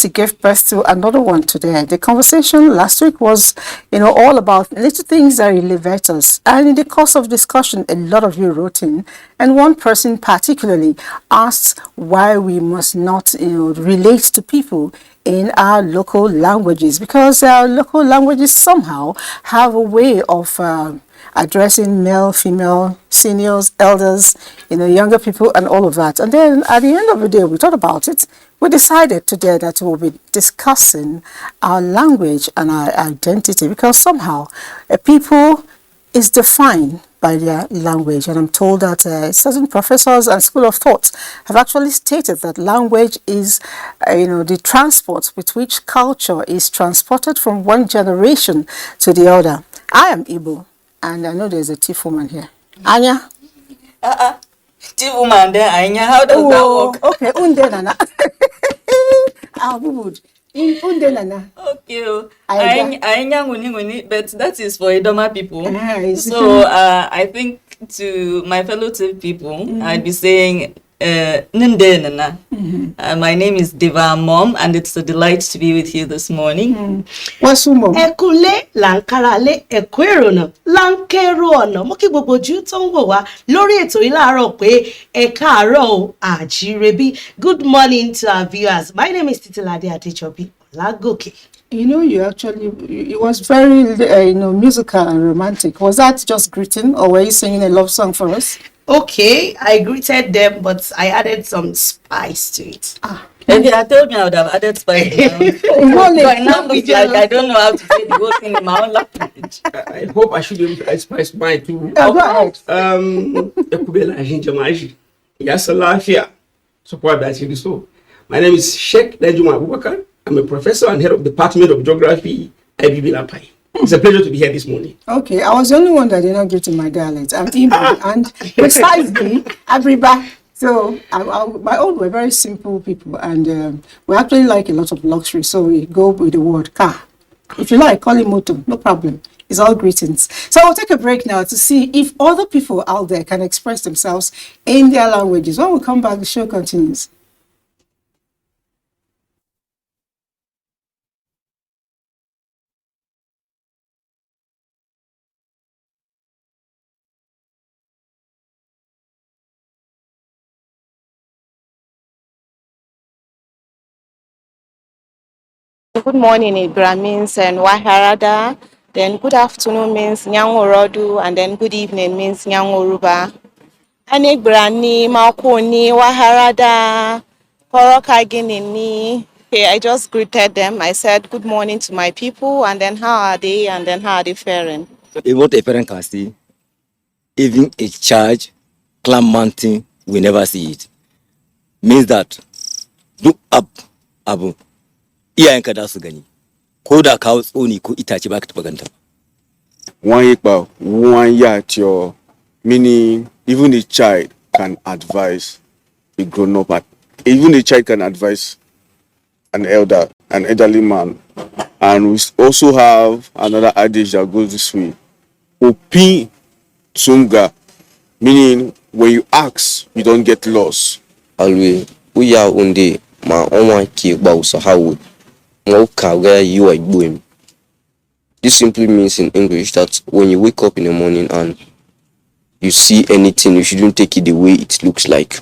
to give birth to another one today. The conversation last week was, all about little things that elevate us. And in the course of discussion, a lot of you wrote in, and one person particularly asked why we must not, relate to people in our local languages, because our local languages somehow have a way of addressing male, female, seniors, elders, younger people, and all of that. And then at the end of the day, we thought about it. We decided today that we'll be discussing our language and our identity, because somehow a people is defined by their language. And I'm told that certain professors and school of thought have actually stated that language is, the transport with which culture is transported from one generation to the other. I am Igbo, and I know there's a Tif woman here. Anya? Tif woman there, Anya, how does that work? Okay, unde nana. I'll be good. Unde nana. Okay. Anya nguni, but that is for Idoma people. So I think to my fellow Tif people, I'd be saying Ninde nana. My name is Diva Mom, and it's a delight to be with you this morning. What's mom? Ekule lankarale ekwerona lankerono mo ki gbogbo ju tó ń wò wá lórí ètò yìí láàárọ̀ pé ẹ káàárọ̀ àjírebí. Good morning to our viewers. My name is Titilade Adejobi Olagoke. It was very, musical and romantic. Was that just greeting, or were you singing a love song for us? Okay, I greeted them, but I added some spice to it. If you had told me, I would have added spice. I now look like I don't know how to say the whole thing in my own language. I hope I should be able to spice mine too. Go ahead. My name is Sheikh Dajuma Abubakar. I'm a professor and head of the Department of Geography at Lapai. It's a pleasure to be here this morning. Okay, I was the only one that did not get in my dialect. I'm Igbo, and precisely Abriba. So my own were very simple people, and we actually like a lot of luxury. So we go with the word car. If you like, call it moto, no problem. It's all greetings. So we'll take a break now to see if other people out there can express themselves in their languages. When we come back, the show continues. Good morning Ibra means and Waharada, then good afternoon means Nyangorodu, and then good evening means Nyangoruba. Anigrani, Makoni, Waharada, Porokagini. Okay, I just greeted them. I said good morning to my people, and then how are they, and then how are they faring? What a parent can see, even a child climb mountain, we never see it. Means that look up, Abu. Iyayenka da su gani ko da kawo tsoni ko itace baka taba ganta. One equal, one yard, meaning even a child can advise a grown up. Even a child can advise an elderly man. And we also have another adage that goes this way: Opi Tunga, meaning when you ask, you don't get lost. Always, we are on the my own key about how. Where you are going. This simply means in English that when you wake up in the morning and you see anything, you shouldn't take it the way it looks like.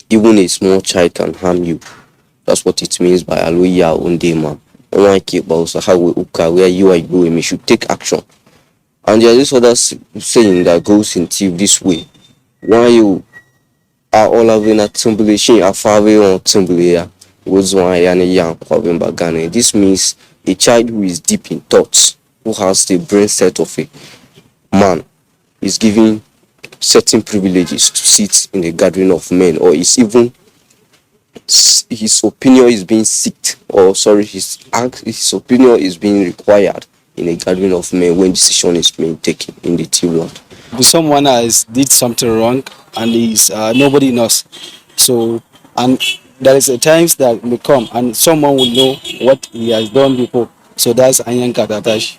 Even a small child can harm you. That's what it means by Aloya Undema. Where you are going, you should take action. And there is other saying that goes in this way. When you are all having a tumble, are far away on tumble. This means a child who is deep in thoughts, who has the brain set of a man, is given certain privileges to sit in a gathering of men, or is even his opinion is being sought, or his opinion is being required in a gathering of men when decision is being taken in the tea world. Someone has did something wrong and is nobody knows. So there is a times that may come and someone will know what he has done before. So that's Anyanka Datash.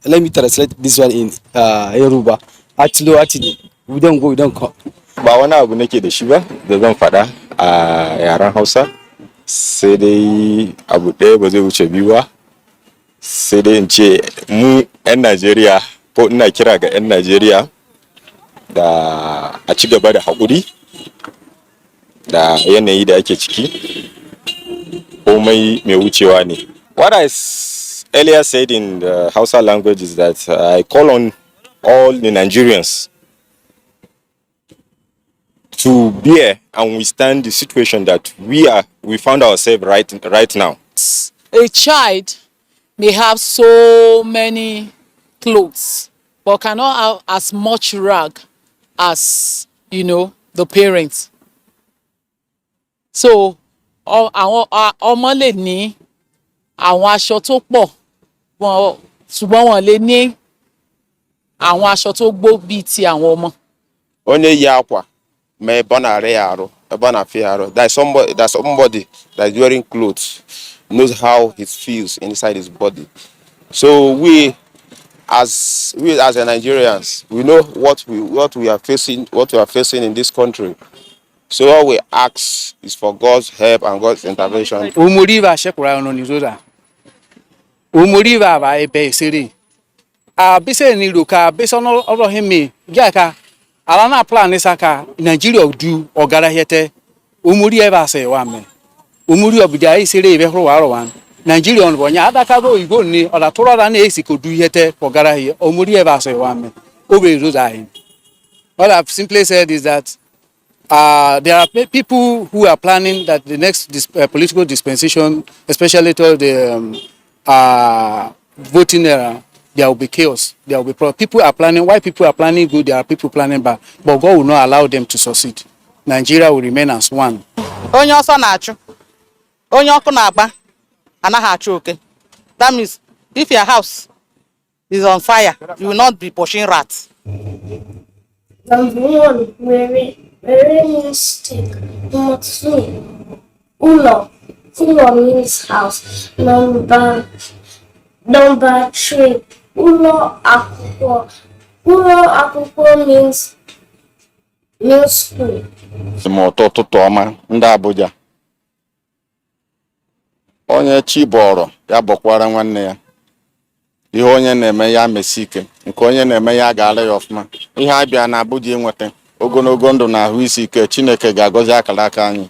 Let me translate this one in Yoruba. Actually, we don't go, we don't come. Ba wani abu nake da shi ba da zan faɗa, a yaren Hausa, sai dai abu ɗaya ba zai wuce biyu ba, sai dai in ce mu 'yan Najeriya ko ina kira ga 'yan Najeriya da a ci gaba da haƙuri da yanayi da ake ciki, komai mai wucewa ne. What I earlier said in the Hausa language is that I call on all the Nigerians to bear and withstand the situation that we found ourselves right now. A child may have so many clothes, but cannot have as much rag as, the parents. So, ọmọ lè ní àwọn aṣọ tó pọ̀, ṣùgbọ́n wọn lè ní àwọn aṣọ tó gbó bíi ti àwọn ọmọ. Onye yi akwa ma ebe ọ na-arị ya arụ, ebe ọ na-afị ya arụ. There's somebody that is wearing clothes, knows how it feels inside his body. So we as a Nigerians, we know what we are facing in this country. So all we ask is for God's help and God's intervention. Umuriva shekura ono nizoda. Umuriva ba ebe siri. Bise ni luka bise ono oro hemi jaka alana plan isaka Nigeria du ogara hete. Umuri eba se wa me. Umuri obija isiri ebe horo waro wan. Nigeria on bonya adaka go igo ni ola toro da na esiko du hete ogara here. Umuri eba se wa me. Obe roza hin. What I've simply said is that there are people who are planning that the next political dispensation, especially to the voting era, there will be chaos. There will be people are planning. Why people are planning good? There are people planning bad. But God will not allow them to succeed. Nigeria will remain as one. Onye ọsọ na-achụ, onye ọkụ na-agba, anaghị achụ oke. That means if your house is on fire, you will not be pushing rats. Number one, very mistake. Number two, ulo. Ulo means house. Number three, ulo akwụkwọ. Ulo akwụkwọ means school. Ụtụtụ ọma ndị Abuja. Onye chi bọrọ ya bọkwara nwanne ya. Ihe onye na-eme ya mesi ike, nke onye na-eme ya ga-ala ya ọfụma. Ihe abịa na Abuja enweta ogologo ndụ na ahụ isi ike, Chineke ga-agọzi akara aka anyị.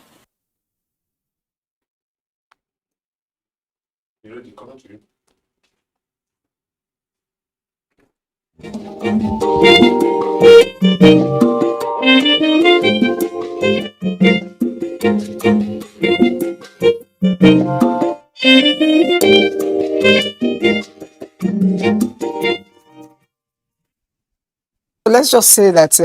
Let's just say that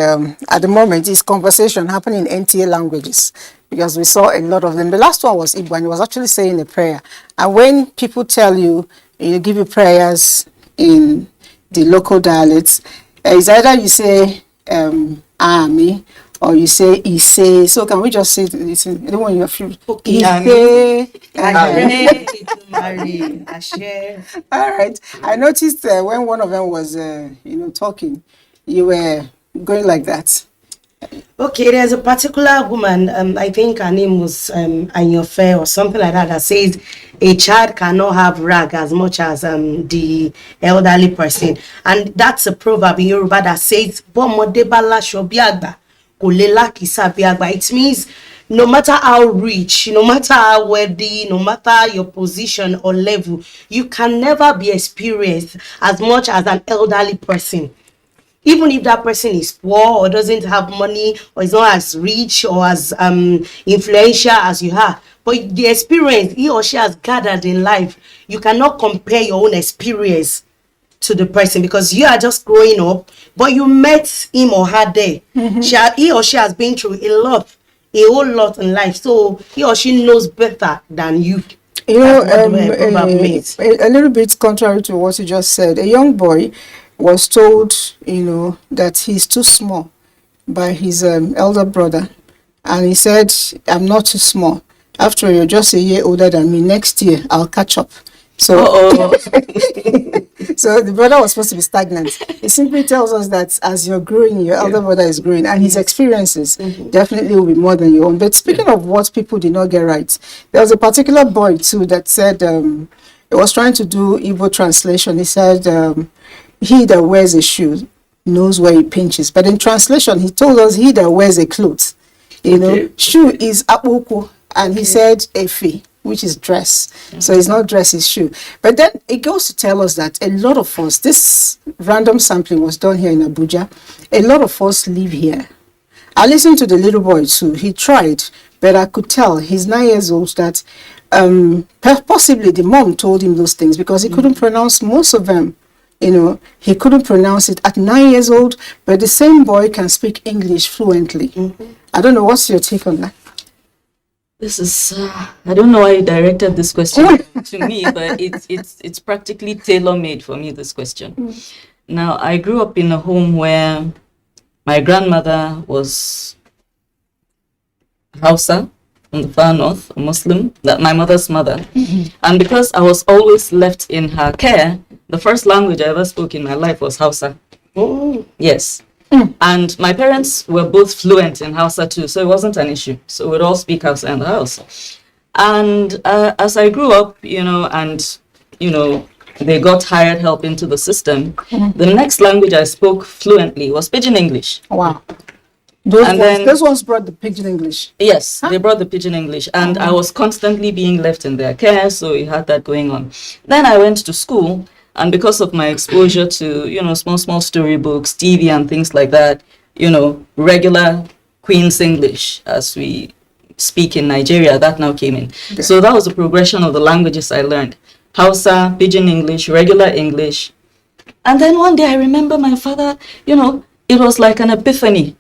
at the moment it's conversation happening in NTA languages because we saw a lot of them. The last one was Igbo, and he was actually saying a prayer. And when people tell you, give you prayers in the local dialects, it's either you say Ami or you say Ise. So can we just say this? Anyone you have Okay. All right. I noticed when one of them was talking, you were going like that. Okay, there's a particular woman, I think her name was Anyofe or something like that says a child cannot have rag as much as the elderly person. And that's a proverb in Yoruba that says, it means no matter how rich, no matter how wealthy, no matter your position or level, you can never be experienced as much as an elderly person. Even if that person is poor or doesn't have money or is not as rich or as influential as you are, but the experience he or she has gathered in life, you cannot compare your own experience to the person because you are just growing up, but you met him or her there. He or she has been through a whole lot in life, so he or she knows better than you. You know, a little bit contrary to what you just said, a young boy was told, that he's too small by his elder brother. And he said, I'm not too small. After all, you're just a year older than me. Next year, I'll catch up. So, so the brother was supposed to be stagnant. It simply tells us that as you're growing, your elder brother is growing, and his experiences definitely will be more than your own. But speaking of what people did not get right, there was a particular boy too that said he was trying to do Igbo translation. He said, "He that wears a shoe knows where he pinches." But in translation, he told us, "He that wears a cloth." You know, shoe is apoko, and he said efi, which is dress. So it's not dress, it's shoe. But then it goes to tell us that a lot of us, this random sampling was done here in Abuja, a lot of us live here. I listened to the little boy too. He tried, but I could tell he's 9 years old that possibly the mom told him those things because he couldn't pronounce most of them. You know, he couldn't pronounce it at 9 years old, but the same boy can speak English fluently. I don't know, what's your take on that? This is, I don't know why you directed this question to me, but it's practically tailor-made for me, this question. Now, I grew up in a home where my grandmother was Hausa from the far north, a Muslim, that my mother's mother. And because I was always left in her care, the first language I ever spoke in my life was Hausa. Yes. And my parents were both fluent in Hausa too, so it wasn't an issue. So we'd all speak Hausa in the house. And as I grew up, they got hired help into the system. The next language I spoke fluently was Pidgin English. Wow. Those ones brought the Pidgin English. Yes, they brought the Pidgin English, and I was constantly being left in their care, so we had that going on. Then I went to school. And because of my exposure to, small storybooks, TV and things like that, regular Queen's English, as we speak in Nigeria, that now came in. Okay. So that was the progression of the languages I learned. Hausa, Pidgin English, regular English. And then one day I remember my father, it was like an epiphany.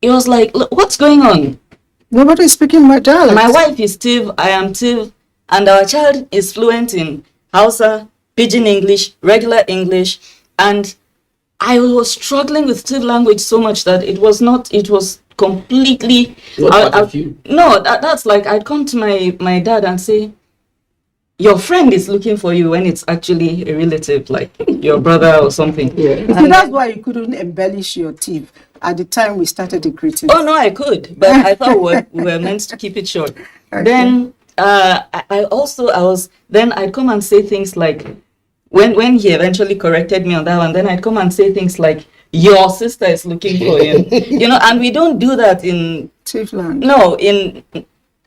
It was like, look, what's going on? Nobody's speaking my dialect. My wife is Tiv, I am Tiv, and our child is fluent in Hausa, Pidgin English, regular English, and I was struggling with Tiv language so much that it was completely... No, that's like, I'd come to my dad and say, your friend is looking for you, when it's actually a relative, like your brother or something. Yeah. So that's why you couldn't embellish your Tiv at the time we started the greeting. Oh, no, I could, but I thought we were meant to keep it short. Okay. Then I'd come and say things like, when he eventually corrected me on that one, then I'd come and say things like, your sister is looking for you. And we don't do that in Tifland. No, in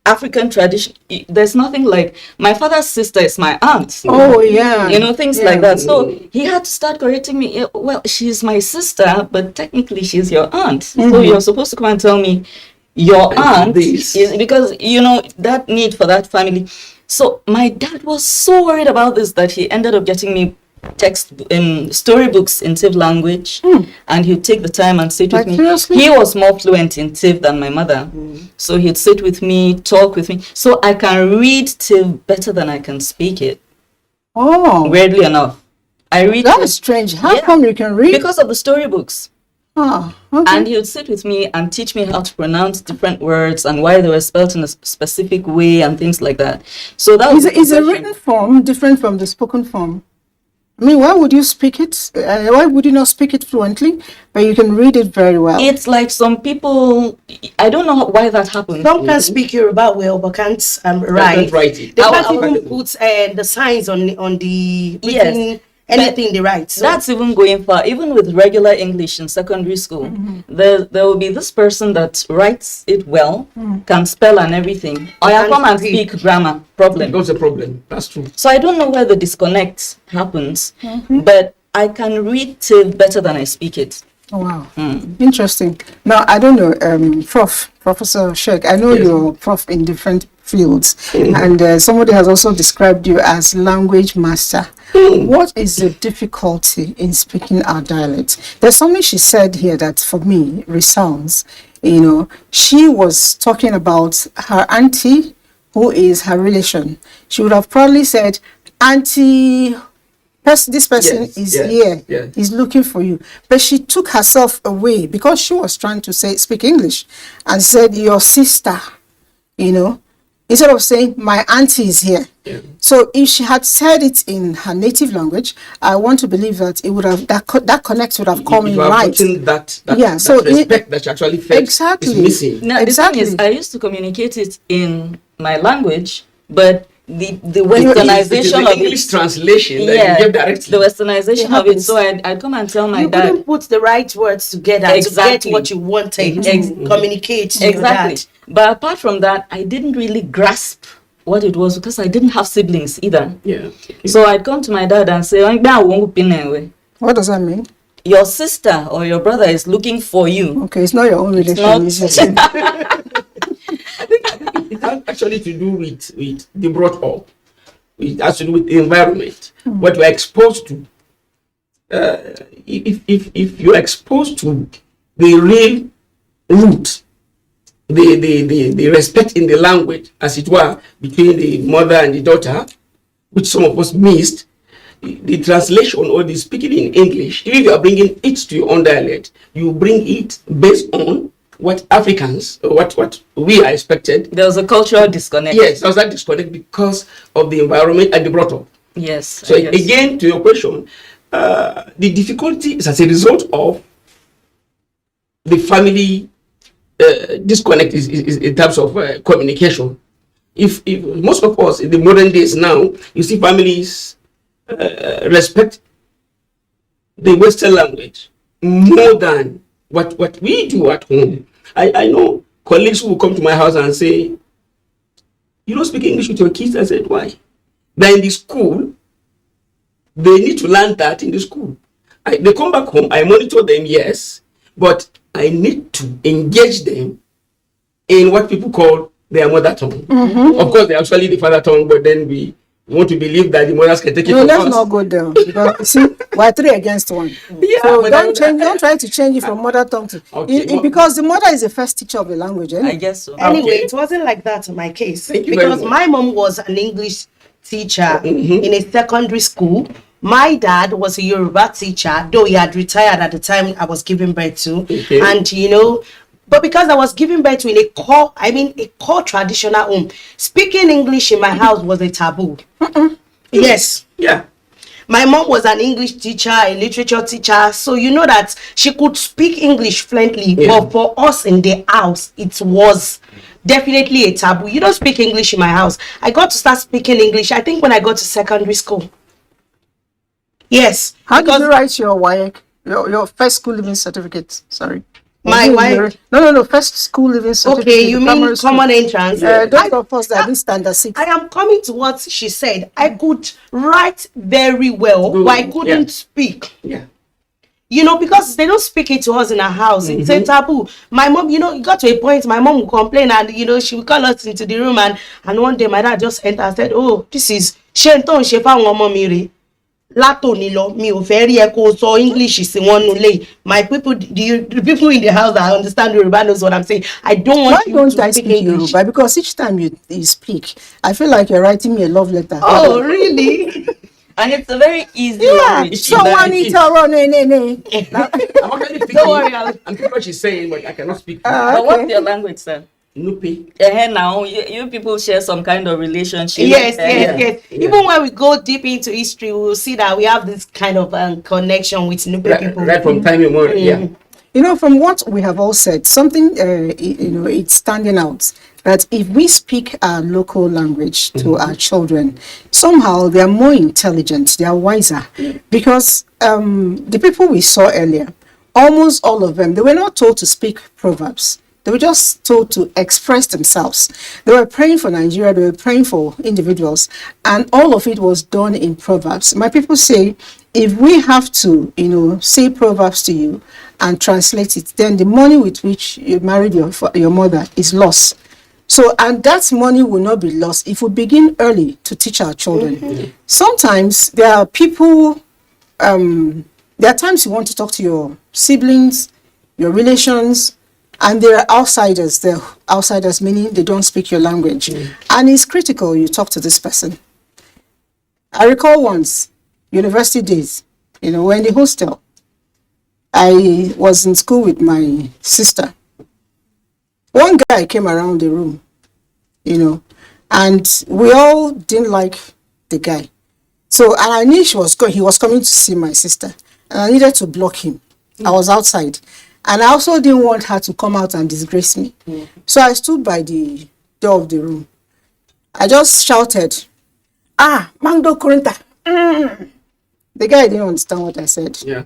African tradition, there's nothing like, my father's sister is my aunt. Oh, yeah. Things like that. So he had to start correcting me. Well, she's my sister, but technically she's your aunt. So you're supposed to come and tell me your aunt is, because, that need for that family. So my dad was so worried about this that he ended up getting me storybooks in Tiv language, and he'd take the time and sit with me. He was more fluent in Tiv than my mother, so he'd sit with me, talk with me, so I can read Tiv better than I can speak it. Oh, weirdly enough, I read. That is strange. How come you can read? Because of the storybooks. Oh, okay. And he would sit with me and teach me how to pronounce different words and why they were spelled in a specific way and things like that. So that is a written form different from the spoken form? I mean, why would you speak it? Why would you not speak it fluently, but you can read it very well? It's like some people, I don't know why that happens. Some can speak Yoruba well, but can't write. They can't even put the signs on the written, anything they write. So. That's even going far. Even with regular English in secondary school, there will be this person that writes it well, can spell and everything. I come and speak grammar. Problem. That's a problem. That's true. So I don't know where the disconnect happens, but I can read Tiv better than I speak it. Oh, wow. Interesting. Now, I don't know, Professor Sheikh, I know you're prof in different fields, and somebody has also described you as language master. What is the difficulty in speaking our dialect? There's something she said here that for me resounds. She was talking about her auntie, who is her relation. She would have probably said, auntie, this person is here. He's looking for you. But she took herself away because she was trying to speak English, and said, your sister, instead of saying my auntie is here. So if she had said it in her native language, I want to believe that it would have that connect would have come in right. That respect that she actually felt is missing. Now, the thing is, I used to communicate it in my language, but the westernization of English translation the westernization of it. So I'd come and tell my dad. You couldn't put the right words together to get what you wanted to communicate to your dad. But apart from that, I didn't really grasp what it was because I didn't have siblings either. So I'd come to my dad and say, what does that mean? Your sister or your brother is looking for you. Okay, it's not your own relation. It has actually to do with the brought up. It has to do with the environment, what you're exposed to. If you're exposed to the real root, the respect in the language, as it were, between the mother and the daughter, which some of us missed, the translation or the speaking in English, if you are bringing it to your own dialect, you bring it based on what Africans, what we are expected. There was a cultural disconnect. Yes, there was that disconnect because of the environment and the brought up. Yes. So again, to your question, the difficulty is as a result of the family disconnect is in terms of communication. If most of us in the modern days now, you see families respect the Western language more than what we do at home. I know colleagues who will come to my house and say, you don't speak English with your kids. I said, why? They're in the school. They need to learn that in the school. They come back home. I monitor them, yes, but I need to engage them in what people call their mother tongue. Of course, they're actually the father tongue, but then we want to believe that the mothers can take it from us. No, let's not go there. Because, see, we're 3 against 1. So don't try to change it from mother tongue to... because the mother is the first teacher of the language. I guess so. Anyway, it wasn't like that in my case. Because my mom was an English teacher in a secondary school. My dad was a Yoruba teacher, though he had retired at the time I was giving birth to. And, but because I was giving birth to in a core traditional home, speaking English in my house was a taboo. Yes. Yeah. My mom was an English teacher, a literature teacher, so you know that she could speak English fluently, but for us in the house, it was definitely a taboo. You don't speak English in my house. I got to start speaking English, I think, when I got to secondary school. Yes. How did you write your WAEC, your first school living certificate? Sorry. My WAEC? No. First school living certificate. Okay, you mean common entrance? Those of us that did standard 6. I am coming to what she said. I could write very well, but I couldn't speak. Yeah. Because they don't speak it to us in our house. It's a taboo. My mom, it got to a point, my mom would complain and, she would call us into the room and one day my dad just entered and said, oh, this is Shenton Shefa Womomiri. Látòní lọ mi ò fẹ́ rí ẹ kó sọ English sí wọn nulẹ̀. My people, the people in the house that understand Yoruba knows what I'm saying. I don't want you to speak English. Yoruba? Because each time you speak, I feel like you're writing me a love letter. Oh, really? And it's a very easy language. Someone need to run I'm actually thinking, don't worry, I'm thinking what she's saying, but I cannot speak. But what's your language, sir? Nupe. Now you people share some kind of relationship. Yes. Even when we go deep into history, we will see that we have this kind of connection with Nupe people. Right from time immemorial. From what we have all said, something it's standing out that if we speak our local language to our children, somehow they are more intelligent, they are wiser, because the people we saw earlier, almost all of them, they were not told to speak proverbs. They were just told to express themselves. They were praying for Nigeria, they were praying for individuals, and all of it was done in proverbs. My people say, if we have to, say proverbs to you and translate it, then the money with which you married your mother is lost. So, and that money will not be lost if we begin early to teach our children. Sometimes there are people, there are times you want to talk to your siblings, your relations, and there are outsiders. They're outsiders, meaning they don't speak your language. And it's critical you talk to this person. I recall once, university days, we're in the hostel. I was in school with my sister. One guy came around the room, And we all didn't like the guy. So, and I knew he was coming to see my sister. And I needed to block him. I was outside. And I also didn't want her to come out and disgrace me. So I stood by the door of the room. I just shouted, Mangdo Kurunta. The guy didn't understand what I said. Yeah.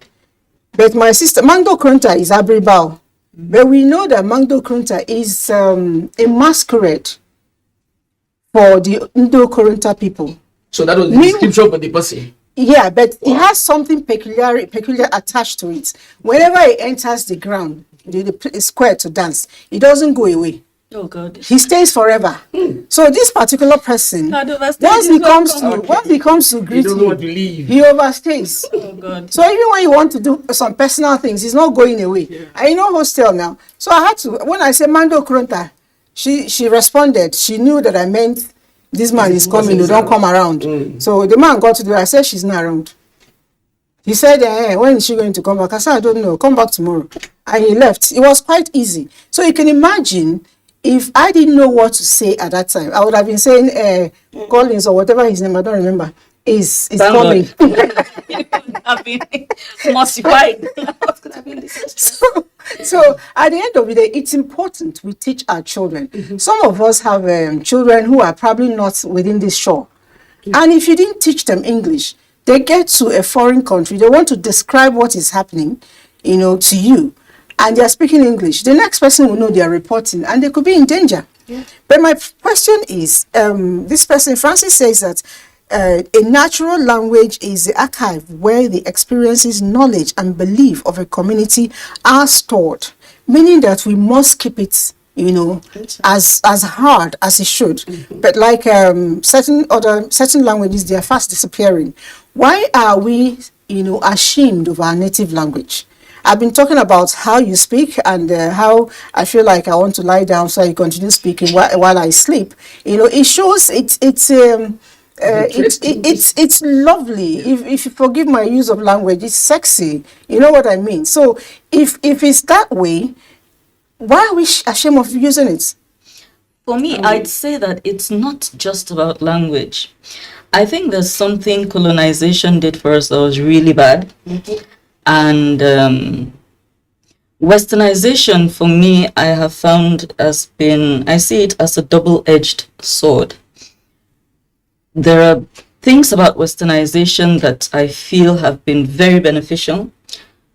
But my sister, Mangdo Kurunta is Abribao. But we know that Mangdo Kurunta is a masquerade for the Indo Kurunta people. So that was the description of the person. Yeah, but it has something peculiar attached to it. Whenever he enters the ground, the square to dance, he doesn't go away. Oh God! He stays forever. So this particular person, once he comes to greet you, he overstays. Oh God! So even when you want to do some personal things, he's not going away. Yeah. I know hostel now, so I had to. When I said Mando Kronta, she responded. She knew that I meant this man is coming. You don't come around. So the man got to do. I said she's not around. He said, when is she going to come back? I said, I don't know. Come back tomorrow. And he left. It was quite easy. So you can imagine. If I didn't know what to say at that time, I would have been saying Collins or whatever his name, I don't remember, is coming. I've been mortified. So at the end of the day, it's important we teach our children. Some of us have children who are probably not within this shore. And if you didn't teach them English, they get to a foreign country, they want to describe what is happening, to you. And they are speaking English, the next person will know they are reporting and they could be in danger. Yeah. But my question is, this person, Francis, says that a natural language is the archive where the experiences, knowledge and belief of a community are stored, meaning that we must keep it, as hard as it should. But like certain languages, they are fast disappearing. Why are we, ashamed of our native language? I've been talking about how you speak and how I feel like I want to lie down so I continue speaking while I sleep. It shows it's lovely. If you forgive my use of language, it's sexy. You know what I mean? So if it's that way, why are we ashamed of using it? For me, I'd say that it's not just about language. I think there's something colonization did for us that was really bad. And westernization, for me, I have found I see it as a double-edged sword. There are things about westernization that I feel have been very beneficial.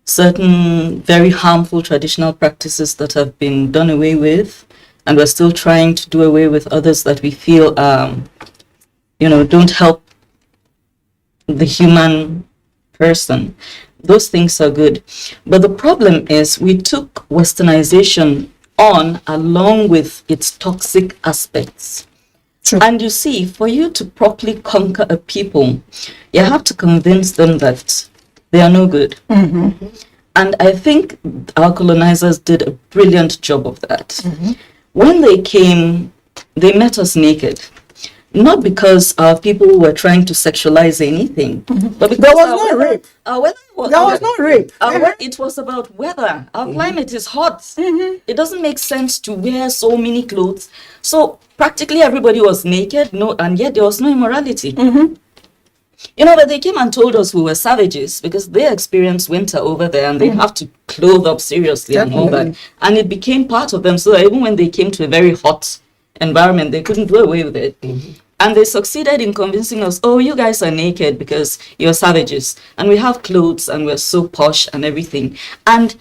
Certain very harmful traditional practices that have been done away with, and we're still trying to do away with others that we feel, don't help the human person. Those things are good. But the problem is we took westernization on along with its toxic aspects. True. And you see, for you to properly conquer a people, you have to convince them that they are no good. Mm-hmm. And I think our colonizers did a brilliant job of that. Mm-hmm. When they came, they met us naked. Not because our people were trying to sexualize anything, but because there was no rape. There was no rape. It was about weather. Our climate is hot. It doesn't make sense to wear so many clothes. So practically everybody was naked, and yet there was no immorality. But they came and told us we were savages because they experienced winter over there and they have to clothe up seriously and all that. And it became part of them, so that even when they came to a very hot environment, they couldn't do away with it. And they succeeded in convincing us, you guys are naked because you're savages and we have clothes and we're so posh and everything. And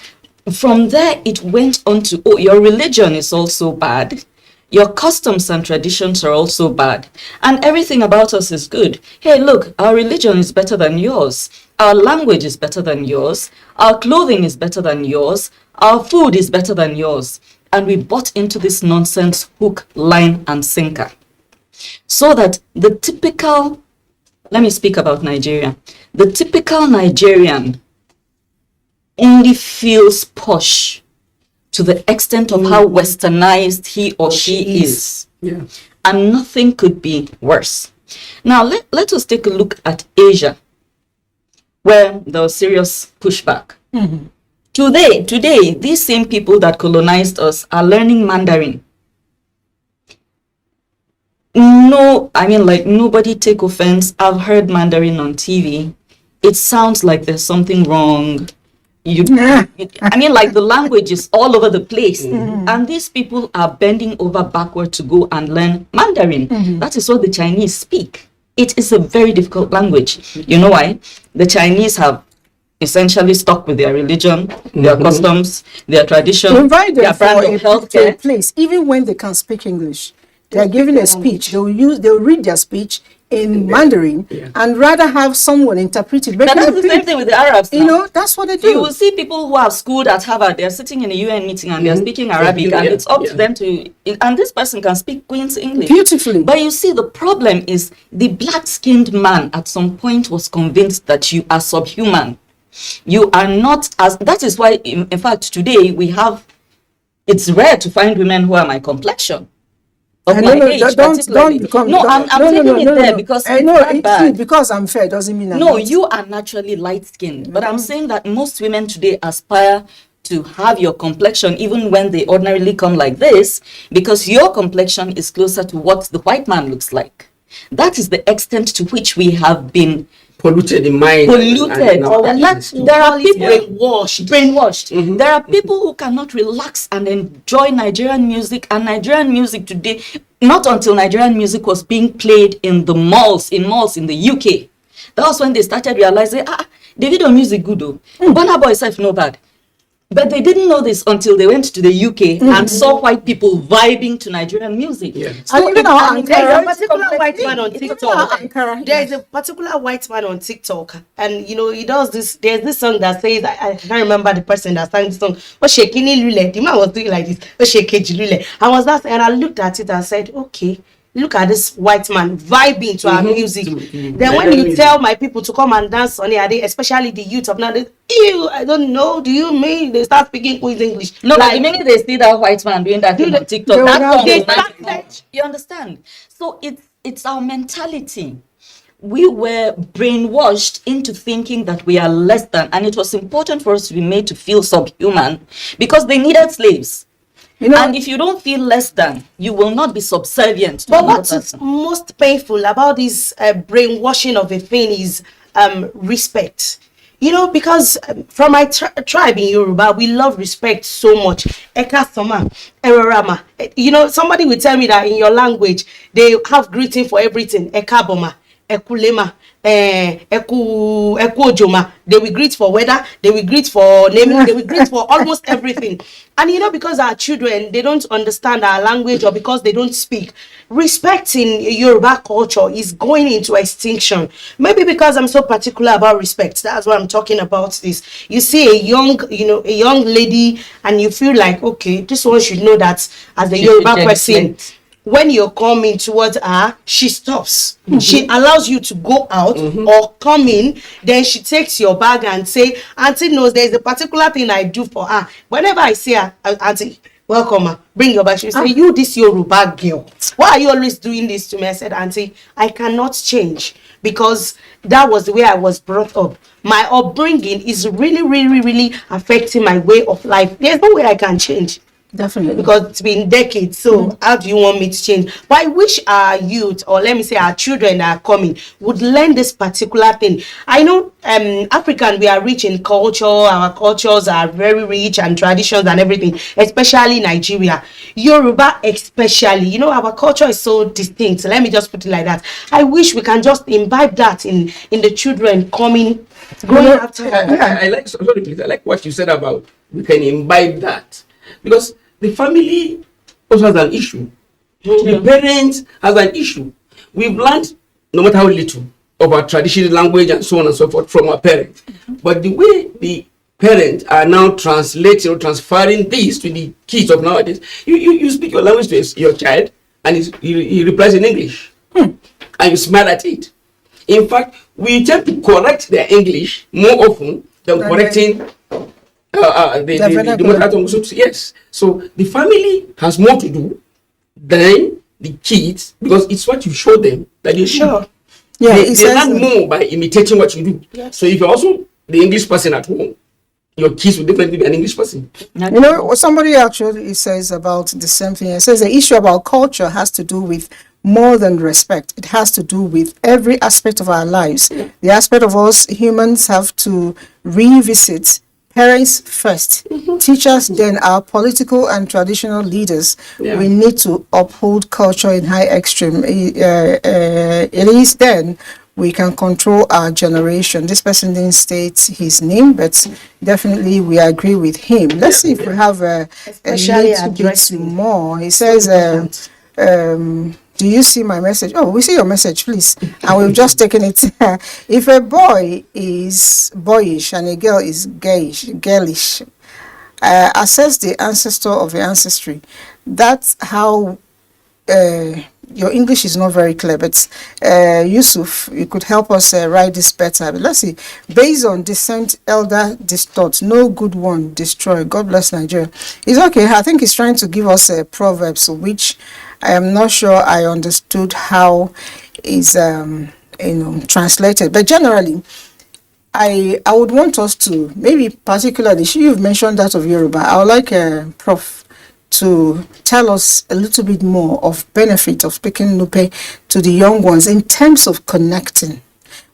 from there it went on to, your religion is also bad, your customs and traditions are also bad, and everything about us is good. Hey, look, our religion is better than yours, our language is better than yours, our clothing is better than yours, our food is better than yours. And we bought into this nonsense hook, line, and sinker. So that the typical, let me speak about Nigeria. The typical Nigerian only feels posh to the extent of how westernized he or she is. Yeah. And nothing could be worse. Now, let us take a look at Asia, where there was serious pushback. Today, these same people that colonized us are learning Mandarin. no, I mean, like, nobody take offense. I've heard Mandarin on TV. It sounds like there's something wrong. I mean, like, the language is all over the place. And these people are bending over backward to go and learn Mandarin. That is what the Chinese speak. It is a very difficult language. You know why? The Chinese have essentially stuck with their religion, their customs, their tradition, their brand of healthcare. A place, even when they can speak English. They are giving a speech. They'll read their speech in Mandarin and rather have someone interpret it. But that's the same thing with the Arabs now. You know, that's what they do. You will see people who have schooled at Harvard, they're sitting in a UN meeting and they're speaking Arabic, and it's up to them to, and this person can speak Queen's English beautifully. But you see, the problem is the black-skinned man at some point was convinced that you are subhuman. You are not as, that is why, in fact, today we have, it's rare to find women who are my complexion. I'm taking it there because because I'm fair doesn't mean you are naturally light-skinned. But I'm saying that most women today aspire to have your complexion even when they ordinarily come like this, because your complexion is closer to what the white man looks like. That is the extent to which we have been polluted in mind. There are people brainwashed. There are people who cannot relax and enjoy Nigerian music, and Nigerian music today, not until Nigerian music was being played in the malls in the UK. That was when they started realizing, Davido music good though. Burna Boy self no bad. But they didn't know this until they went to the UK and saw white people vibing to Nigerian music. So there's a particular white man on TikTok. There's a particular white man on TikTok, and you know, he does this. There's this song that says, I can't remember the person that sang the song. The man was doing like this. I was that, and I looked at it and said, okay, look at this white man vibing to our music. Then when you tell my people to come and dance on it, especially the youth of now, ew, I don't know, do you mean they start speaking Queen's English? No, like, the minute they see that white man doing that on TikTok, you understand? So it's our mentality. We were brainwashed into thinking that we are less than, and it was important for us to be made to feel subhuman because they needed slaves. You know, and if you don't feel less than, you will not be subservient to another person. What's most painful about this brainwashing of a thing is respect. You know, because from my tribe in Yoruba, we love respect so much. Eka Soma, Erorama. You know, somebody will tell me that in your language, they have greeting for everything. Eka Boma, Ekulema, Eku Ojoma. They will greet for weather, they will greet for naming, they will greet for almost everything. And you know, because our children, they don't understand our language, or because they don't speak, respect in Yoruba culture is going into extinction. Maybe because I'm so particular about respect, that's why I'm talking about this. You see a young lady, and you feel like, okay, this one should know that as a Yoruba person, when you're coming towards her, she stops. She allows you to go out or come in. Then she takes your bag and say, Auntie knows there's a particular thing I do for her. Whenever I see her, Auntie, welcome, bring your bag. She say, you, this Yoruba girl, why are you always doing this to me? I said, Auntie, I cannot change because that was the way I was brought up. My upbringing is really, really, really affecting my way of life. There's no way I can change. Definitely. Because it's been decades. So how do you want me to change? But I wish our youth, or let me say our children that are coming, would learn this particular thing. I know African, we are rich in culture. Our cultures are very rich, and traditions and everything, especially Nigeria. Yoruba especially. You know, our culture is so distinct. Let me just put it like that. I wish we can just imbibe that in the children coming, growing after. I like what you said about we can imbibe that. Because the family also has an issue. The parents has an issue. We've learned, no matter how little, of our traditional language and so on and so forth from our parents. But the way the parents are now translating or transferring this to the kids of nowadays, you speak your language to your child, and he replies in English. And you smile at it. In fact, we tend to correct their English more often than correcting yes. So the family has more to do than the kids, because it's what you show them that they show. Yeah, they learn more by imitating what you do. Yes. So if you're also the English person at home, your kids will definitely be an English person. You know, somebody actually says about the same thing. It says the issue about culture has to do with more than respect. It has to do with every aspect of our lives. The aspect of us humans have to revisit. Parents first, teachers then, our political and traditional leaders. We need to uphold culture in high extreme. It is then we can control our generation. This person didn't state his name, but definitely we agree with him. Let's see if we have a little bit more. He says, do you see my message? Oh, we see your message, please. And we've just taken it. If a boy is boyish and a girl is girlish, assess the ancestor of the ancestry. That's how your English is not very clear, but Yusuf, you could help us write this better. But let's see. Based on descent, elder distort, no good one destroy. God bless Nigeria. It's okay. I think he's trying to give us a proverbs, which I am not sure I understood how is translated. But generally, I would want us to, maybe particularly, you've mentioned that of Yoruba. I would like Prof to tell us a little bit more of benefit of speaking Nupe to the young ones in terms of connecting.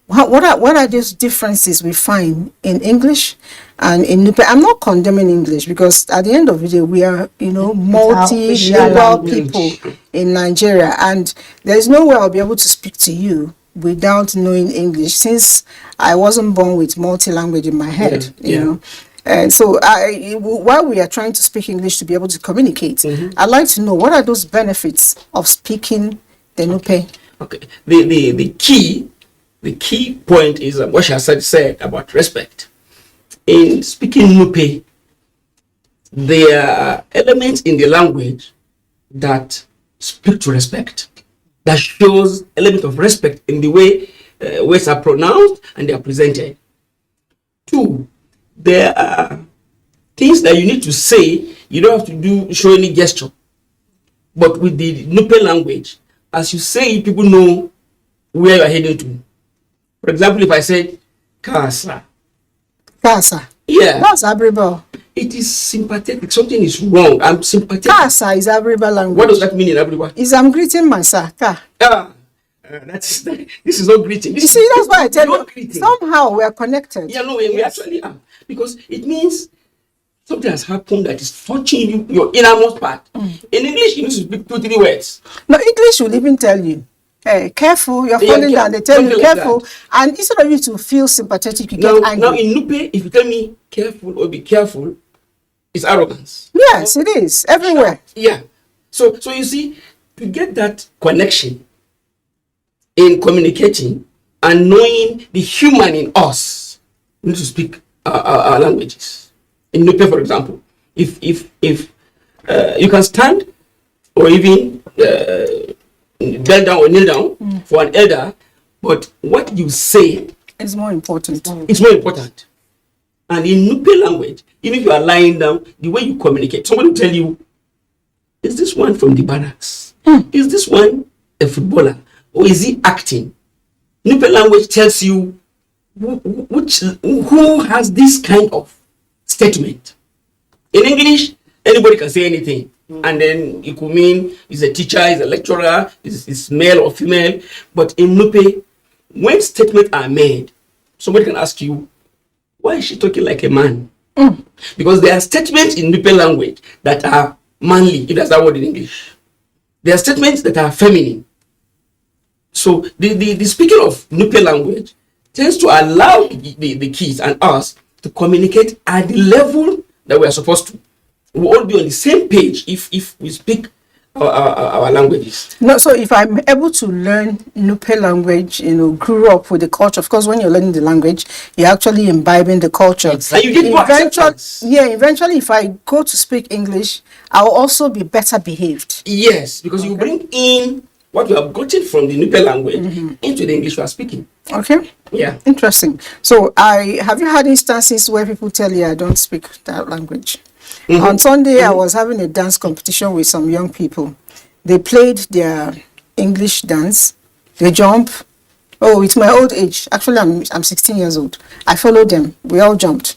What are those differences we find in English and in Nupe? I'm not condemning English, because at the end of the day, we are, multilingual people in Nigeria, and there's no way I'll be able to speak to you without knowing English, since I wasn't born with multi-language in my head, you know. And so while we are trying to speak English to be able to communicate, I'd like to know, what are those benefits of speaking the Nupe? Okay. The key point is what she has said about respect. In speaking Nupe, there are elements in the language that speak to respect, that shows element of respect in the way words are pronounced and they are presented. Two, there are things that you need to say. You don't have to show any gesture. But with the Nupe language, as you say it, people know where you're heading to. For example, if I say Kasa. Kasa. Yeah. That's Abriba. It is sympathetic. Something is wrong. I'm sympathetic. Kasa is Abriba language. What does that mean in Abriba? I'm greeting my sir. This is not greeting. You see, that's why I tell you, somehow we are connected. Yeah, no, we actually are. Because it means something has happened that is touching you, your innermost part. In English, you need to speak 2-3 words. No, English will even tell you, hey, careful, you're falling down. They tell you, careful. Like, and instead of you to feel sympathetic, you get angry. Now, in Nupe, if you tell me careful or be careful, it's arrogance. Yes, it is. Everywhere. Yeah. So you see, to get that connection in communicating and knowing the human in us, we need to speak our languages. In Nupe, for example, if you can stand or even bend down or kneel down for an elder, but what you say is more important. It's more important. And in Nupe language, even if you are lying down, the way you communicate, somebody will tell you, is this one from the barracks? Is this one a footballer? Or is he acting? Nupe language tells you who has this kind of statement. In English, anybody can say anything. And then it could mean he's a teacher, he's a lecturer, he's male or female. But in Nupe, when statements are made, somebody can ask you, why is she talking like a man? Because there are statements in Nupe language that are manly, if that's that word in English. There are statements that are feminine. So the speaking of Nupe language tends to allow the kids and us to communicate at the level that we are supposed to. We'll all be on the same page if we speak our languages. No, so if I'm able to learn Nupe language, grew up with the culture. Of course, when you're learning the language, you're actually imbibing the culture. Exactly. And you get more acceptance. Yeah, eventually, if I go to speak English, I'll also be better behaved. Yes, because you bring in what you have gotten from the Nupe language into the English you are speaking. Okay. Yeah. Interesting. So, have you had instances where people tell you I don't speak that language? On Sunday, I was having a dance competition with some young people. They played their English dance. They jump. Oh, it's my old age. Actually, I'm 16 years old. I followed them. We all jumped.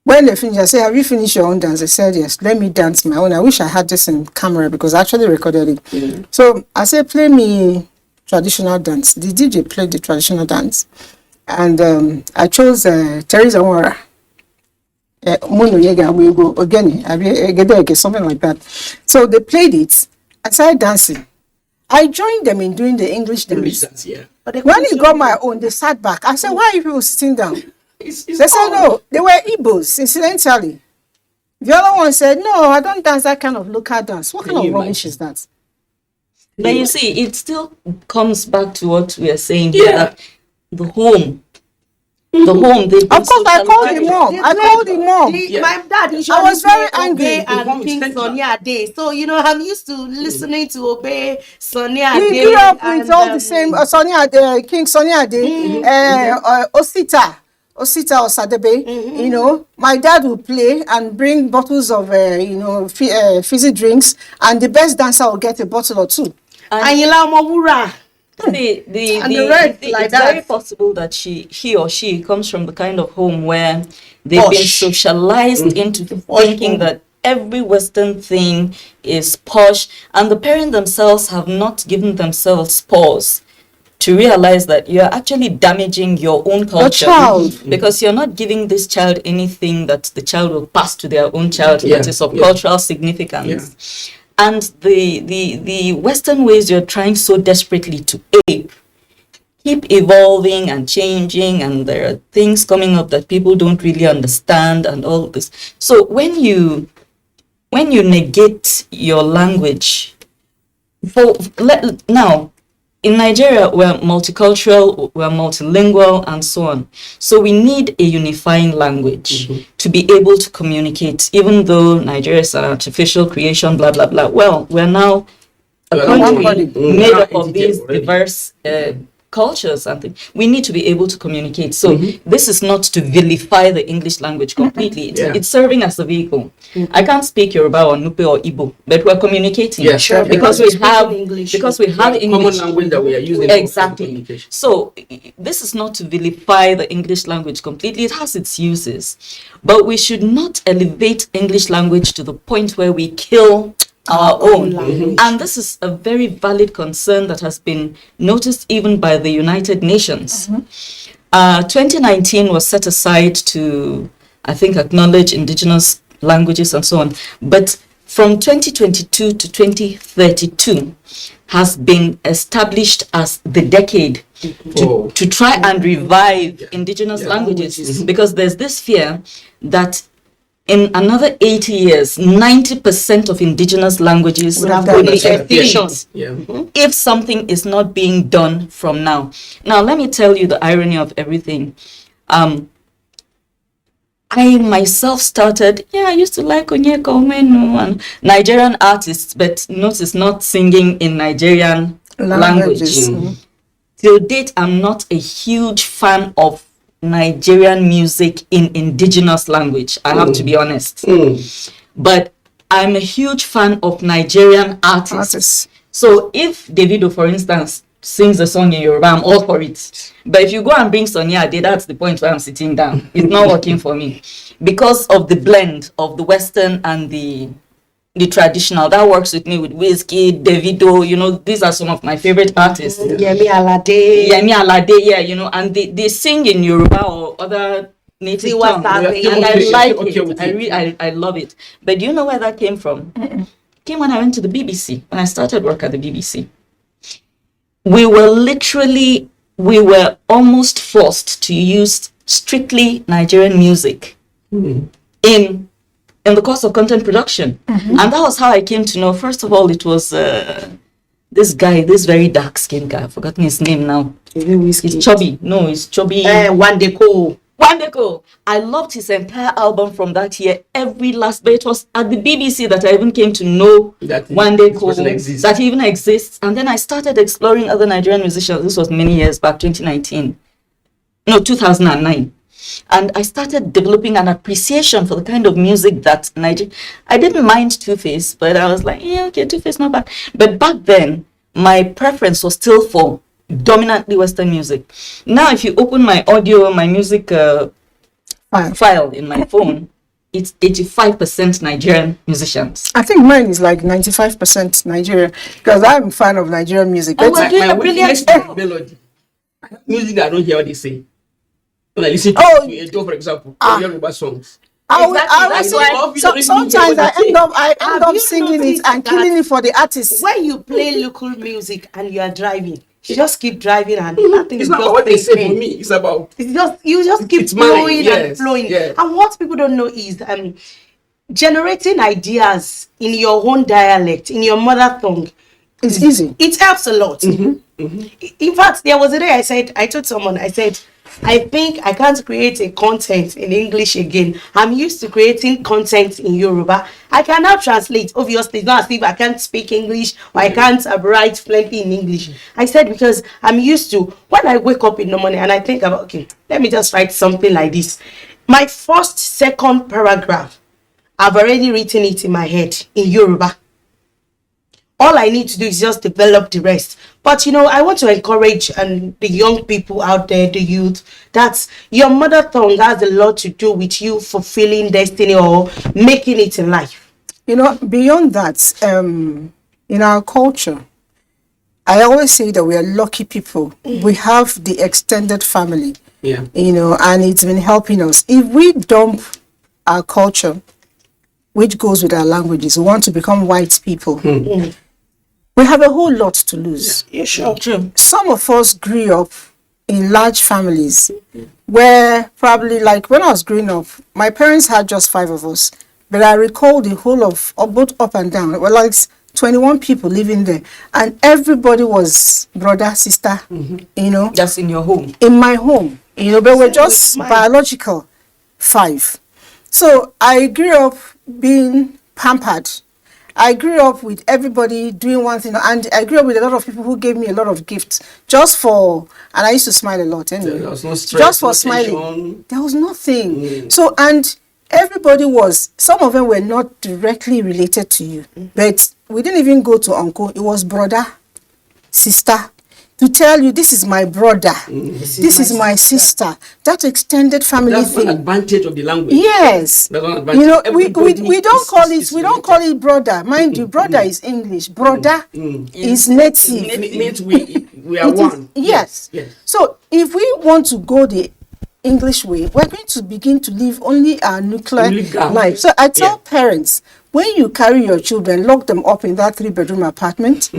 When they finished, I said, have you finished your own dance? They said, yes, let me dance my own. I wish I had this in camera because I actually recorded it. So I said, play me traditional dance. The DJ played the traditional dance. And I chose Teresa Wara. Something like that. So they played it. I started dancing. I joined them in doing the English dance. But when it got my own, they sat back. I said, why are you people sitting down? They said, no, they were Igbos, incidentally. The other one said, no, I don't dance that kind of local dance. What kind of rubbish is that? But you see, it still comes back to what we are saying here, that the home. The home. Of course, I called him mom. My dad I was very angry. And King Sonia Day. So, I'm used to listening to Obey Sonia Day. We grew up with all the same Sonia Day, King Sonia Day, Osita Osadebe. My dad would play and bring bottles of, fizzy drinks, and the best dancer will get a bottle or two. And it's very possible that he or she comes from the kind of home where they've been socialized into thinking that every Western thing is posh, and the parents themselves have not given themselves pause to realize that you're actually damaging your own culture, because you're not giving this child anything that the child will pass to their own child that is of cultural significance. And the Western ways you're trying so desperately to ape keep evolving and changing, and there are things coming up that people don't really understand and all this. So when you negate your language, now in Nigeria, we're multicultural, we're multilingual, and so on. So we need a unifying language to be able to communicate, even though Nigeria is an artificial creation, blah, blah, blah. Well, we're now a country made up of these diverse cultures and things. We need to be able to communicate. So this is not to vilify the English language completely. It's serving as a vehicle. I can't speak Yoruba or Nupe or Igbo, but we're communicating because we have English. Common language that we are using. Exactly. So this is not to vilify the English language completely. It has its uses, but we should not elevate English language to the point where we kill our own language. And this is a very valid concern that has been noticed even by the United Nations. 2019 was set aside to, I think, acknowledge indigenous languages and so on. But from 2022 to 2032 has been established as the decade to try and revive indigenous languages, because there's this fear that in another 80 years, 90% of indigenous languages will be extinct if something is not being done from now. Now, let me tell you the irony of everything. I myself started, I used to like Onyeka Omenu and Nigerian artists, but notice not singing in Nigerian language. Till date, I'm not a huge fan of Nigerian music in indigenous language, I have to be honest. But I'm a huge fan of Nigerian artists. So if Davido, for instance, sings a song in Yoruba, I'm all for it. But if you go and bring Sonia Ade, that's the point where I'm sitting down. It's not working for me because of the blend of the Western and the traditional. That works with me with Wizkid, Davido, these are some of my favorite artists. Yemi Alade, and they sing in Yoruba or other native tongues, and I like it. I love it. But do you know where that came from? It came when I went to the BBC, when I started work at the BBC. We were almost forced to use strictly Nigerian music in the course of content production. And that was how I came to know. First of all, it was this guy, this very dark-skinned guy. I've forgotten his name now. He's chubby. No, he's chubby. Wandeko. I loved his entire album from that year. Every last, but it was at the BBC that I even came to know Wandeko, that he even exists. And then I started exploring other Nigerian musicians. This was many years back, 2009. And I started developing an appreciation for the kind of music that I didn't mind Two-Face, but I was like, Two-Face not bad. But back then, my preference was still for dominantly Western music. Now, if you open my audio, my music file in my phone, it's 85% Nigerian musicians. I think mine is like 95% Nigerian because I'm a fan of Nigerian music. And we're doing a brilliant job. Melody. Music that I don't hear what they say. When I listen to Edo, for example, or Yoruba songs. Sometimes I end up singing it and killing it for the artist. When you play local music and you are driving, you just keep driving and nothing. It's not about what they say for me. It's about you just keep flowing and flowing. Yes. And what people don't know is generating ideas in your own dialect, in your mother tongue, is easy. It helps a lot. In fact, there was a day I told someone, I said, I think I can't create a content in English again. I'm used to creating content in Yoruba. I cannot translate. Obviously, it's not as if I can't speak English or I can't write plenty in English. I said because I'm used to, when I wake up in the morning and I think about, okay, let me just write something like this. My second paragraph, I've already written it in my head in Yoruba. All I need to do is just develop the rest. But I want to encourage the young people out there, the youth, that your mother tongue has a lot to do with you fulfilling destiny or making it in life. Beyond that, in our culture, I always say that we are lucky people. We have the extended family, and it's been helping us. If we dump our culture, which goes with our languages, we want to become white people. We have a whole lot to lose. Yeah, sure. True. Some of us grew up in large families where probably, like when I was growing up, my parents had just 5 of us, but I recall the whole of both up and down. There were like 21 people living there, and everybody was brother, sister, Just in your home. In my home, but we're just biological 5. So I grew up being pampered. I grew up with everybody doing one thing, and I grew up with a lot of people who gave me a lot of gifts and I used to smile a lot anyway. There was no stress, just for no smiling. tension. There was nothing. So, and everybody some of them were not directly related to you, but we didn't even go to uncle. It was brother, sister, to tell you this is my brother, this is my sister. That extended family That's thing. one advantage of the language. Yes. That's one advantage. We don't call it brother. Mind you, brother is English. Brother is native. It means we are one. Yes. So if we want to go the English way, we're going to begin to live only our nuclear life. So I tell parents, when you carry your children, lock them up in that 3-bedroom apartment,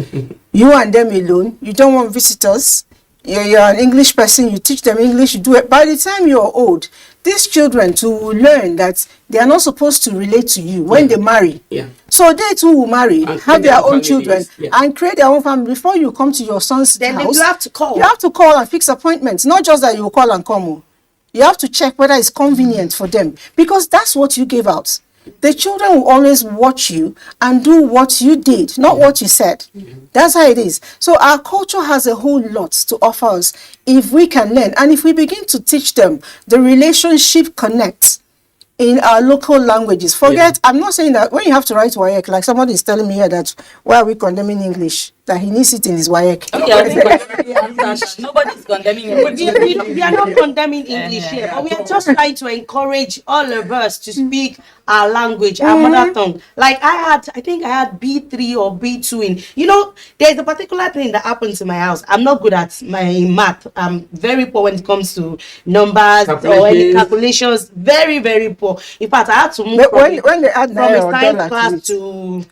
you and them alone, you don't want visitors, you're an English person, you teach them English, you do it. By the time you're old, these children will learn that they are not supposed to relate to you when they marry. So they too will marry, and have their own children, and create their own family. Before you come to your son's house, you have to call. You have to call and fix appointments. Not just that you call and come. You have to check whether it's convenient for them, because that's what you gave out. The children will always watch you and do what you did, not what you said. That's how it is. So our culture has a whole lot to offer us if we can learn. And if we begin to teach them the relationship connect in our local languages. I'm not saying that when you have to write WAEC, like somebody is telling me here that why are we condemning English? That he needs it in his WAEC. Nobody's condemning English. We are not condemning English here, but we are just trying to encourage all of us to speak our language, our mother tongue. Like I think I had B3 or B2 in, there's a particular thing that happens in my house. I'm not good at my math. I'm very poor when it comes to numbers or any calculations. Very, very poor. In fact, I had to move when they add from a science class to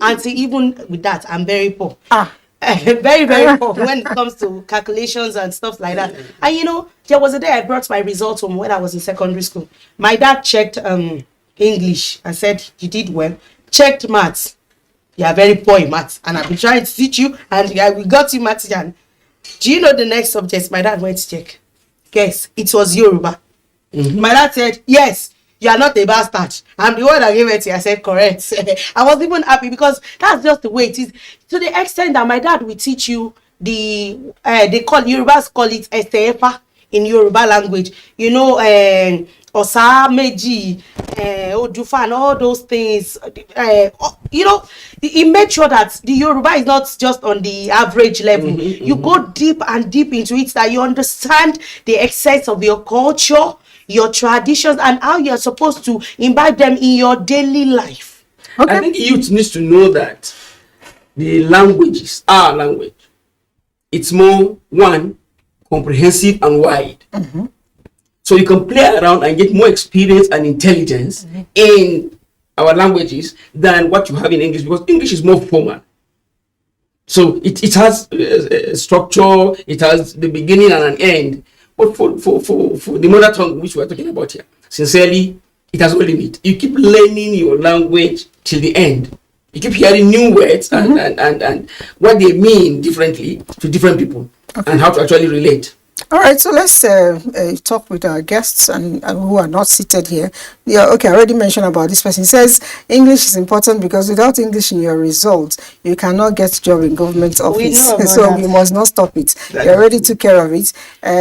auntie. Even with that, I'm very poor. Very, very poor when it comes to calculations and stuff like that. And there was a day I brought my results home when I was in secondary school. My dad checked English and said, you did well. Checked maths. You are very poor in maths, and I've been trying to teach you, and we got you maths. And do you know the next subject my dad went to check? Guess, it was Yoruba. My dad said, yes, you are not a bastard. I'm the one that gave it to you. I said, correct. I was even happy because that's just the way it is. To the extent that my dad will teach you Yorubas call it Esefa in Yoruba language. Osa, Meji, Odufa, and all those things. He made sure that the Yoruba is not just on the average level. You go deep and deep into it, that you understand the excess of your culture. your traditions, and how you're supposed to imbibe them in your daily life. Okay. I think youth needs to know that the languages, our language, it's more, one, comprehensive and wide. So you can play around and get more experience and intelligence in our languages than what you have in English, because English is more formal. So it has a structure, it has the beginning and an end. But for the mother tongue, which we're talking about here, sincerely, it has no limit. You keep learning your language till the end. You keep hearing new words and what they mean differently to different people, and how to actually relate. All right, so let's talk with our guests and who are not seated here. Yeah, okay, I already mentioned about this person. He says English is important because without English in your results, you cannot get a job in government office. So we must not stop it. You already took care of it.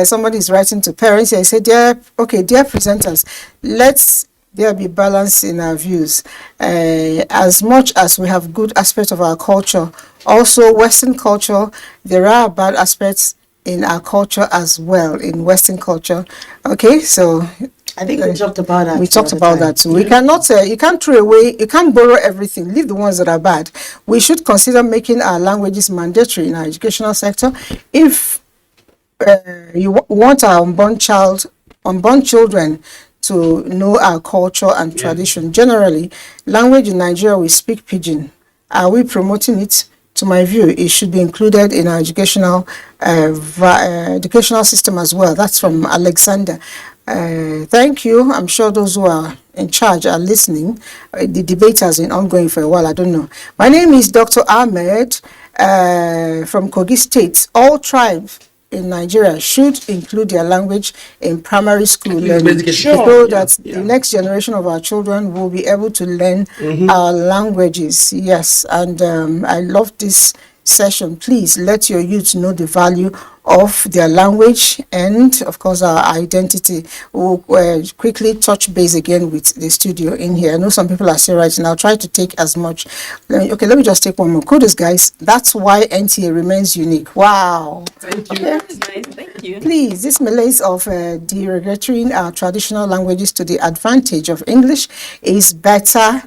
Somebody is writing to parents. He said, dear presenters, let's there be balance in our views. As much as we have good aspects of our culture, also Western culture, there are bad aspects in our culture as well, in Western culture. Okay, so I think we talked about that. We talked about that too. We cannot, you can't throw away, you can't borrow everything, leave the ones that are bad. We should consider making our languages mandatory in our educational sector. If you want our unborn children to know our culture and tradition. Generally, language in Nigeria, we speak Pidgin. Are we promoting it? To my view, it should be included in our educational system as well. That's from Alexander. Thank you. I'm sure those who are in charge are listening. The debate has been ongoing for a while. I don't know. My name is Dr. Ahmed from Kogi State. All tribes in Nigeria should include their language in primary school learning, so that the next generation of our children will be able to learn our languages. Yes, and I love this session. Please let your youth know the value of their language and, of course, our identity. We'll quickly touch base again with the studio in here. I know some people are still writing. I'll try to take as much. Let me just take one more. Kudos, guys. That's why NTA remains unique. Wow. Thank you. Okay. That's nice. Thank you. Please, this malaise of deregulating our traditional languages to the advantage of English is better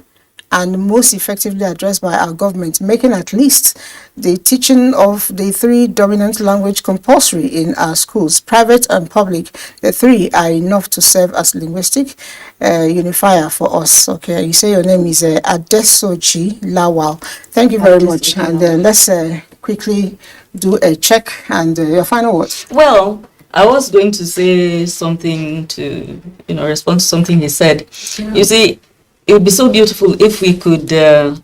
and most effectively addressed by our government, making at least the teaching of the three dominant language compulsory in our schools, private and public. The three are enough to serve as linguistic unifier for us. Okay, you say your name is Adesoji Lawal. Thank you very much. And let's quickly do a check and your final words. Well, I was going to say something to, respond to something he said. Yeah. You see, it would be so beautiful if we could,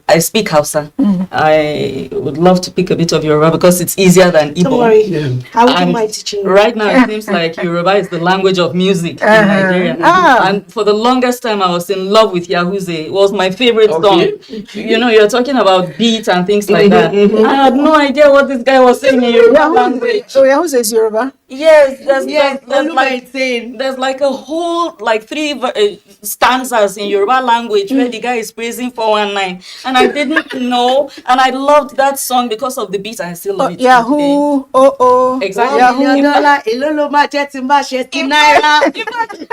I speak Hausa. I would love to pick a bit of Yoruba because it's easier than Igbo. Don't worry. How would you mind teaching you? Right now, it seems like Yoruba is the language of music in Nigeria. And for the longest time, I was in love with Yahuze. It was my favorite song. You're talking about beats and things like that. I had no idea what this guy was saying in Yoruba language. So Yahuze is Yoruba? Yes, there's like a whole, three stanzas in Yoruba language where the guy is praising 419, and I didn't know, and I loved that song because of the beat, and I still love it. Yahoo, exactly.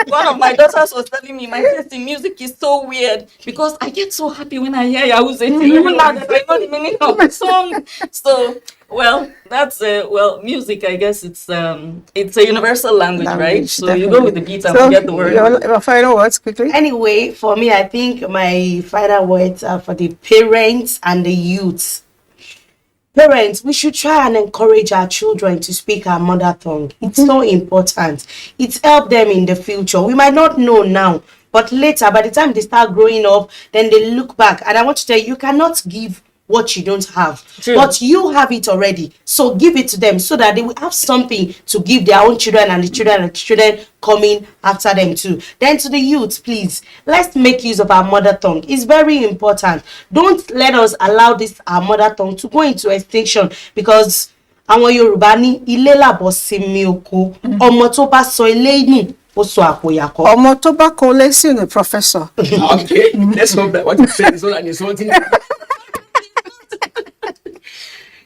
One of my daughters was telling me my taste in music is so weird because I get so happy when I hear Yahoo say even now that I know the meaning of the song. So, well, that's music. I guess it's a universal language, right? So definitely. You go with the beat and forget the word. Your final words quickly. Anyway, for me, I think my final words are for the parents and the youths. Parents, we should try and encourage our children to speak our mother tongue. It's so important. It's helped them in the future. We might not know now, but later, by the time they start growing up, then they look back. And I want to tell you, you cannot give what you don't have. True. But you have it already, so give it to them so that they will have something to give their own children and the children coming after them too. Then to the youth, please, let's make use of our mother tongue. It's very important. Don't let us allow this our mother tongue to go into extinction, because àwọn Yorùbá ní ilé làbọ̀ sinmi oko, ọmọ tó bá sọ ilé nù ó sọ àpòyàkọ. Ọmọ tó bá kọ lẹ́sìn ni professor. Okay, let's hope that what you said is not an insulting.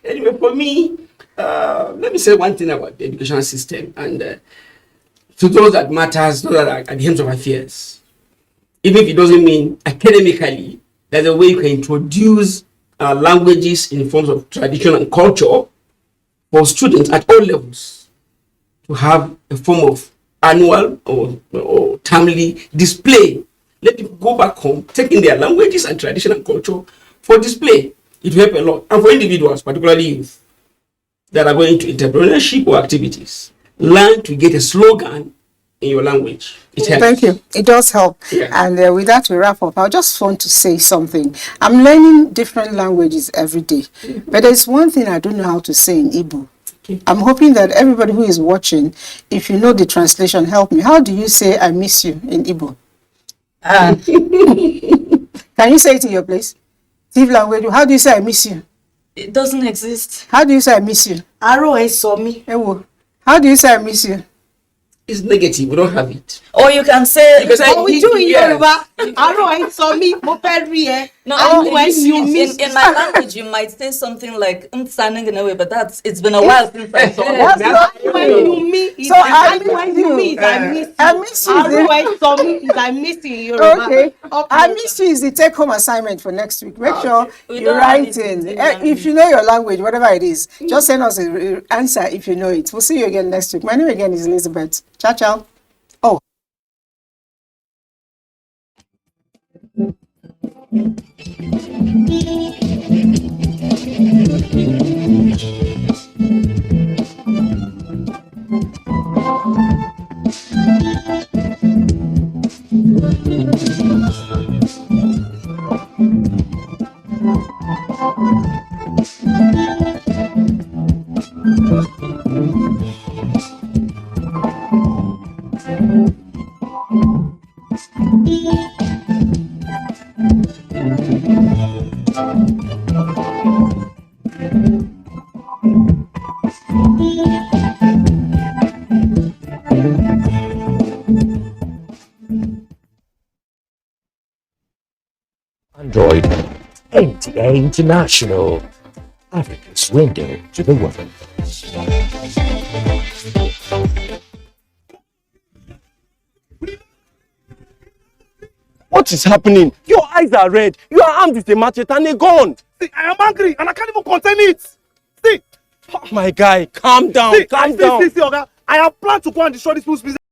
Anyway, for me, let me say one thing about the education system. And to those that matters, those that are at the helms of affairs. Even if it doesn't mean academically, there's a way you can introduce languages in forms of tradition and culture for students at all levels to have a form of annual or timely display. Let people go back home, taking their languages and tradition and culture for display. It will help a lot. And for individuals, particularly youth, that are going to entrepreneurship or activities, learn to get a slogan in your language. It helps. Thank you. It does help. Yeah. And with that, we wrap up. I just want to say something. I'm learning different languages every day. But there's one thing I don't know how to say in Igbo. Okay. I'm hoping that everybody who is watching, if you know the translation, help me. How do you say I miss you in Igbo? Can you say it in your place? Steve language, how do you say I miss you? It doesn't exist. How do you say I miss you? Aro ẹ sọ mí. Ewo. How do you say I miss you? It's negative. We don't have it. Or you can say, You can say We do in yes. Yoruba. Aro ẹ sọ mí, mo fẹ́ rí ẹ. no, in my language, you might say something like standing in a way, but it's been a while since I saw That's that. not When you meet, So I miss when you. you meet, I miss you. I miss you. Aro ẹ sọ mí is I miss you in Yoruba. Okay. I miss you is the take-home assignment for next week. Make sure We you don't write have it in. in If you know your language, whatever it is, just send us an answer if you know it. We'll see you again next week. My name again is Elizabeth. Ciao, ciao. Oh. Android, NTA International, Africa's window to the world. What is happening? Your eyes are red. You are armed with a machete and a gun. See, I am angry and I can't even contain it. See, Oh, my guy, calm down. see, calm down. see, Oga. I have planned to go and destroy this fool's business.